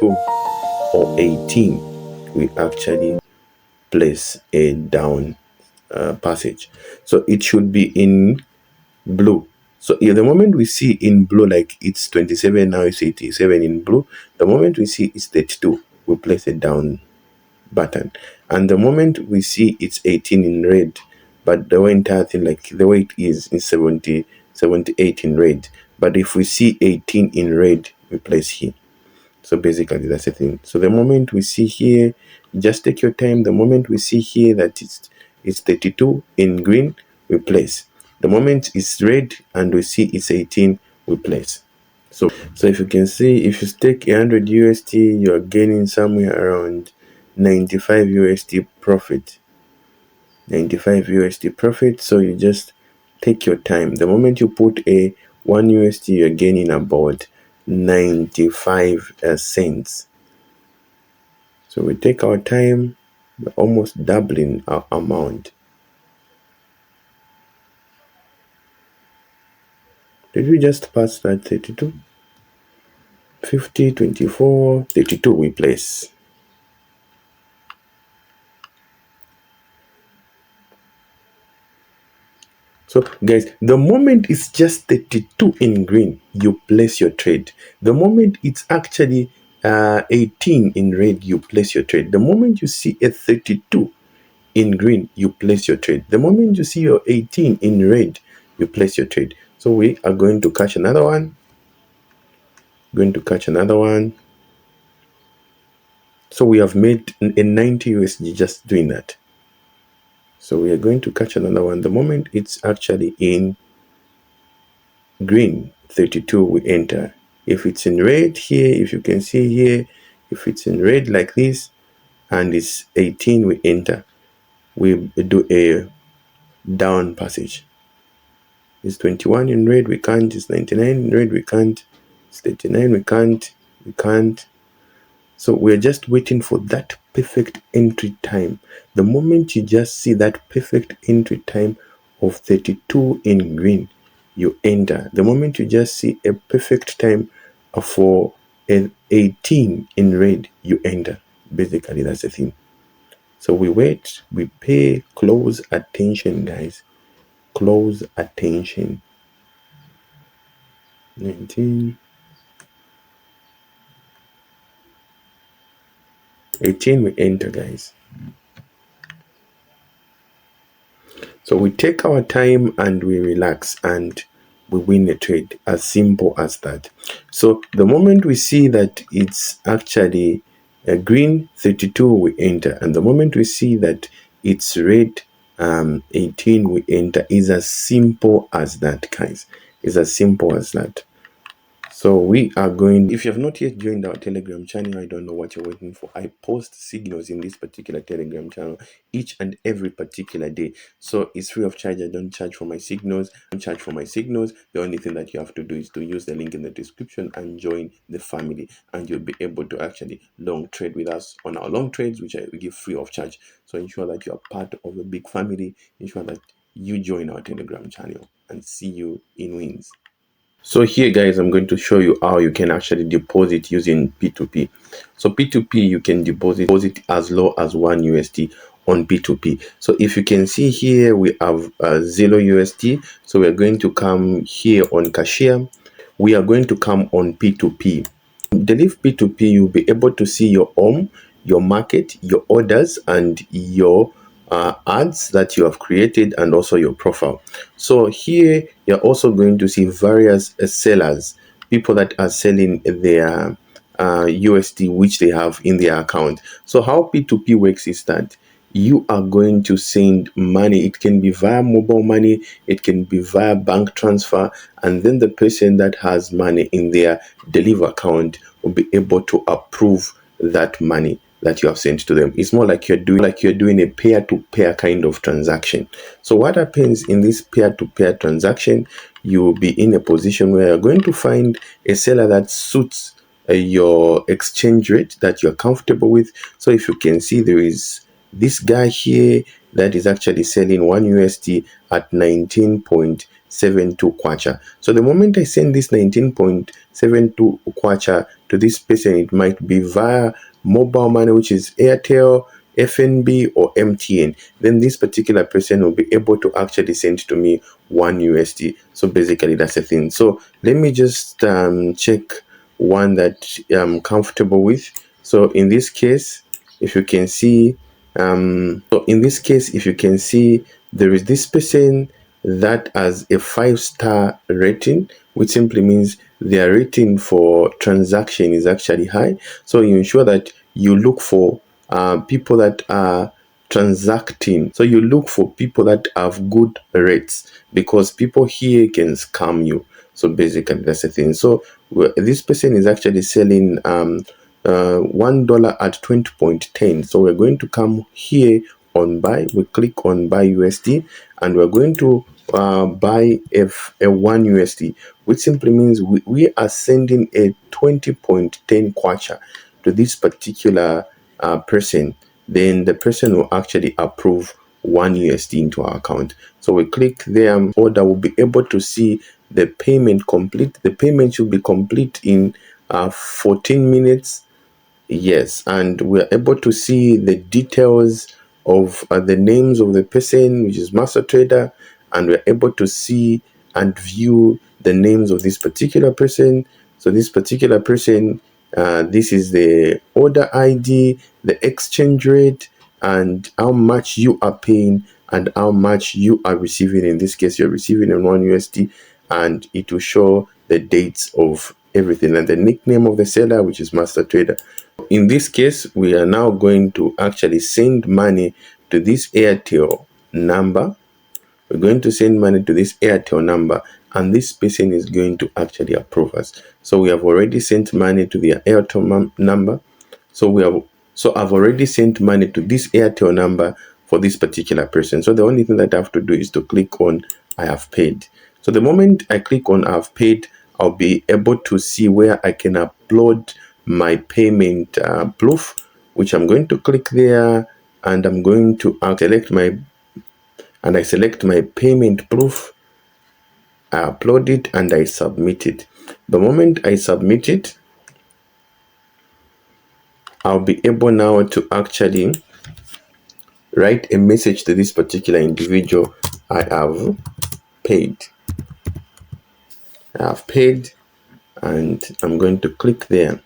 32 or 18, we actually place a down passage. So it should be in blue. So if the moment we see in blue, like it's 27, now it's 87 in blue, the moment we see it's 32, we place a down button. And the moment we see it's 18 in red, but the entire thing, like the way it is 70, 78 in red, but if we see 18 in red, we place here. So basically that's the thing. So the moment we see here, just take your time. The moment we see here that it's 32 in green, we place. The moment it's red and we see it's 18, we place. So if you can see, if you stake 100 USD, you are gaining somewhere around 95 USD profit. 95 USD profit. So you just take your time. The moment you put a 1 USD, you're gaining about 95 cents. So we take our time, we're almost doubling our amount. Did we just pass that 32? 50, 24, 32 we place. So guys, the moment it's just 32 in green, you place your trade. The moment it's actually 18 in red, you place your trade. The moment you see a 32 in green, you place your trade. The moment you see your 18 in red, you place your trade. So we are going to catch another one. So we have made a 90 USD just doing that. So we are going to catch another one. The moment it's actually in green, 32, we enter. If it's in red here, if you can see here, if it's in red like this and it's 18, we enter. We do a down passage. It's 21 in red, we can't. It's 99 in red, we can't. It's 39, we can't. So we're just waiting for that perfect entry time. The moment you just see that perfect entry time of 32 in green, you enter. The moment you just see a perfect time for an 18 in red, you enter. Basically, that's the thing. So we wait, we pay close attention, guys. Close attention. 19. 18, we enter, guys. So we take our time and we relax and we win a trade. As simple as that. So the moment we see that it's actually a green, 32, we enter. And the moment we see that it's red, 18, we enter. Is as simple as that, guys. It's as simple as that. So we are going, if you have not yet joined our Telegram channel, I don't know what you're waiting for. I post signals in this particular Telegram channel each and every particular day. So it's free of charge. I don't charge for my signals. The only thing that you have to do is to use the link in the description and join the family. And you'll be able to actually long trade with us on our long trades, which we give free of charge. So ensure that you are part of a big family. Ensure that you join our Telegram channel and see you in wins. So here, guys, I'm going to show you how you can actually deposit using P2P. So P2P, you can deposit as low as 1 USD on P2P. So if you can see here, we have 0 USD. So we're going to come here on cashier. We are going to come on P2P. Deriv P2P, you'll be able to see your home, your market, your orders, and your ads that you have created, and also your profile. So here you're also going to see various sellers, people that are selling their USD which they have in their account. So how P2P works is that you are going to send money. It can be via mobile money, it can be via bank transfer, and then the person that has money in their Deriv account will be able to approve that money that you have sent to them. It's more like you're doing a peer-to-peer kind of transaction. So what happens in this peer-to-peer transaction, you will be in a position where you're going to find a seller that suits your exchange rate that you're comfortable with. So if you can see, there is this guy here that is actually selling 1 USD at 19.99 19.72 kwacha. So the moment I send this 19.72 kwacha to this person, it might be via mobile money, which is Airtel, FNB, or MTN. Then this particular person will be able to actually send to me 1 USD. So basically that's the thing. So let me just check one that I'm comfortable with. So in this case, if you can see, there is this person that has a 5-star rating, which simply means their rating for transaction is actually high. So you ensure that you look for people that are transacting. So you look for people that have good rates, because people here can scam you. So basically that's the thing. So this person is actually selling $1 at 20.10. So we're going to come here on buy. We click on buy USD, and we're going to buy a 1 USD, which simply means we are sending a 20.10 kwacha to this particular person. Then the person will actually approve 1 USD into our account. So we click there, order will be able to see the payment complete. The payment should be complete in 14 minutes. Yes, and we're able to see the details of the names of the person, which is SmartTrader, and we're able to see and view the names of this particular person. So this particular person, this is the order ID, the exchange rate, and how much you are paying and how much you are receiving. In this case, you're receiving in 1 USD, and it will show the dates of everything and the nickname of the seller, which is SmartTrader. In this case, we are now going to actually send money to this Airtel number. We're going to send money to this Airtel number, and this person is going to actually approve us. So we have already sent money to the Airtel number. So I've already sent money to this Airtel number for this particular person. So the only thing that I have to do is to click on I have paid. So the moment I click on I have paid, I'll be able to see where I can upload my payment proof, which I'm going to click there, and I'm going to select my payment proof. I upload it and I submit it. The moment I submit it, I'll be able now to actually write a message to this particular individual. I have paid. I have paid, and I'm going to click there.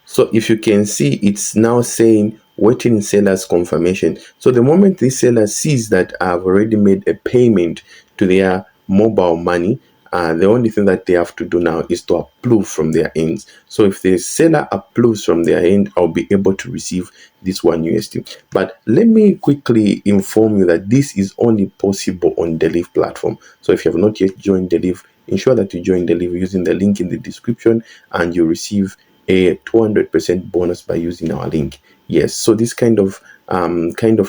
So if you can see, it's now saying waiting seller's confirmation. So the moment this seller sees that I've already made a payment to their mobile money, the only thing that they have to do now is to approve from their ends. So if the seller approves from their end, I'll be able to receive this 1 USD. But let me quickly inform you that this is only possible on Deriv platform. So if you have not yet joined Deriv, ensure that you join Deriv using the link in the description, and you receive a 200% bonus by using our link. Yes, so this kind of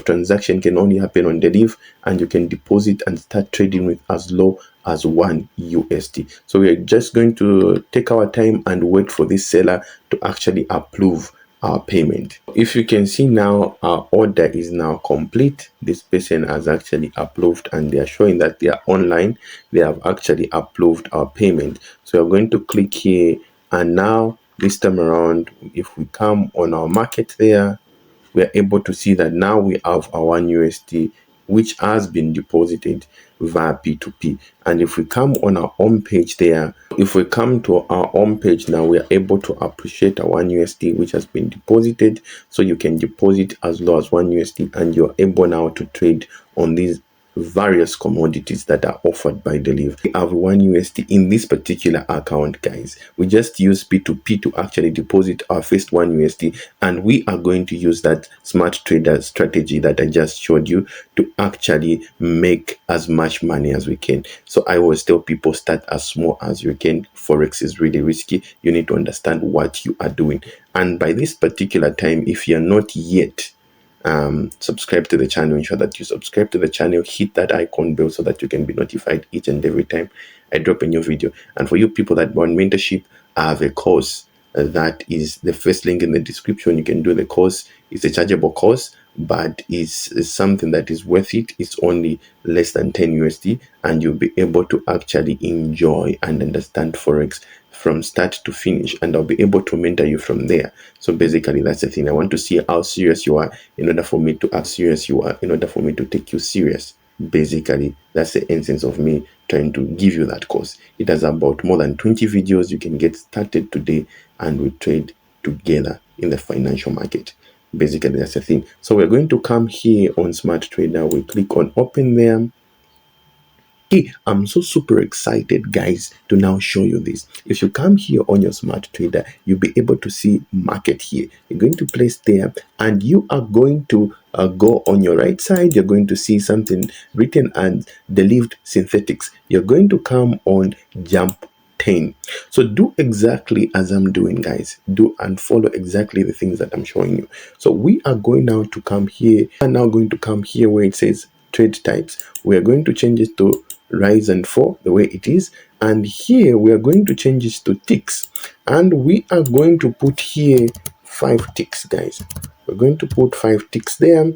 transaction can only happen on Deriv, and you can deposit and start trading with as low as 1 USD. So we are just going to take our time and wait for this seller to actually approve our payment. If you can see now, our order is now complete. This person has actually approved, and they are showing that they are online. They have actually approved our payment. So we're going to click here, and now this time around, if we come on our market there, we are able to see that now we have our 1 USD, which has been deposited via P2P. And if we come on our home page there, if we come to our home page now, we are able to appreciate our 1 USD, which has been deposited. So you can deposit as low as 1 USD, and you're able now to trade on these various commodities that are offered by Deriv. We have 1 USD in this particular account, guys. We just use P2P to actually deposit our first 1 USD, and we are going to use that SmartTrader strategy that I just showed you to actually make as much money as we can. So I always tell people, start as small as you can. Forex is really risky. You need to understand what you are doing. And by this particular time, if you're not yet subscribe to the channel, ensure that you subscribe to the channel, hit that icon bell so that you can be notified each and every time I drop a new video. And for you people that want mentorship, I have a course that is the first link in the description. You can do the course. It's a chargeable course, but is something that is worth it. It's only less than 10 USD, and you'll be able to actually enjoy and understand Forex from start to finish, and I'll be able to mentor you from there. So basically, that's the thing. I want to see how serious you are in order for me to how serious you are in order for me to take you serious. Basically, that's the essence of me trying to give you that course. It has about more than 20 videos. You can get started today and we trade together in the financial market. Basically, that's the thing. So we're going to come here on SmartTrader. We click on open there. Hey, I'm so super excited, guys, to now show you this. If you come here on your SmartTrader, you'll be able to see market here. You're going to place there, and you are going to go on your right side. You're going to see something written and Deriv Synthetics. You're going to come on jump 10. So do exactly as I'm doing, guys. Do and follow exactly the things that I'm showing you. So we are going now to come here. We are now going to come here where it says trade types. We are going to change it to rise and fall the way it is, and here we are going to change it to ticks, and we are going to put here 5 ticks, guys. We're going to put 5 ticks there.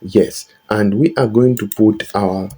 Yes, and we are going to put our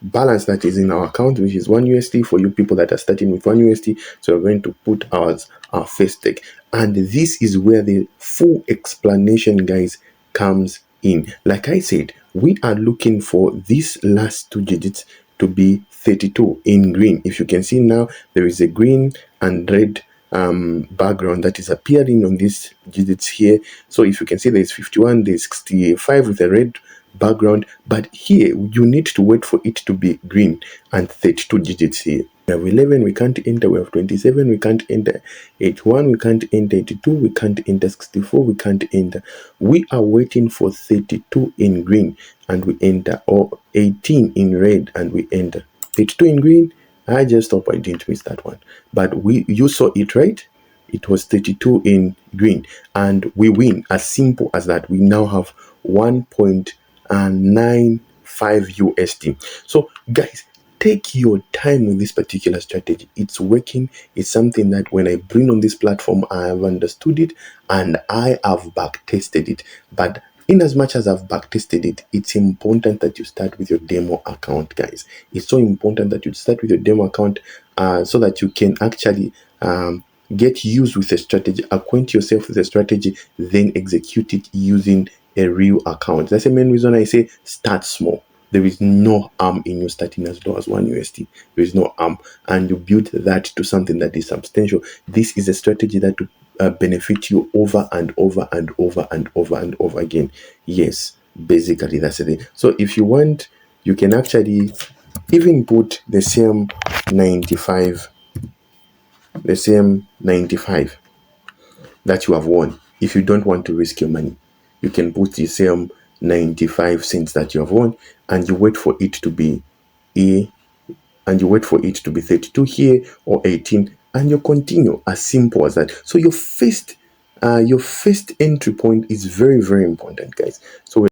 balance that is in our account, which is 1 USD for you people that are starting with 1 USD. So we're going to put our first tick, and this is where the full explanation, guys, comes in. Like I said, we are looking for these last 2 digits to be 32 in green. If you can see now, there is a green and red background that is appearing on these digits here. So if you can see, there's 51, there's 65 with a red background, but here you need to wait for it to be green and 32 digits here. We have 11, we can't enter. We have 27, we can't enter. 81, we can't enter. 82, we can't enter. 64, we can't enter. We are waiting for 32 in green and we enter, or 18 in red and we enter. 32 in green. I just hope I didn't miss that one, but you saw it, right? It was 32 in green and we win. As simple as that. We now have 1.95 USD. So guys, take your time with this particular strategy. It's working. It's something that when I bring on this platform, I have understood it and I have back tested it. But in as much as I've back tested it, it's important that you start with your demo account, guys. It's so important that you start with your demo account so that you can actually get used with a strategy, acquaint yourself with a strategy, then execute it using a real account. That's the main reason I say start small. There is no harm in you starting as low as 1 USD. There is no harm, and you build that to something that is substantial. This is a strategy that will benefit you over and over and over and over and over again. Yes, basically that's the thing. So if you want, you can actually even put the same 95 that you have won. If you don't want to risk your money, you can put the same 95 cents that you have won, and you wait for it to be and you wait for it to be 32 here or 18, and you continue. As simple as that. So your first entry point is very, very important, guys. So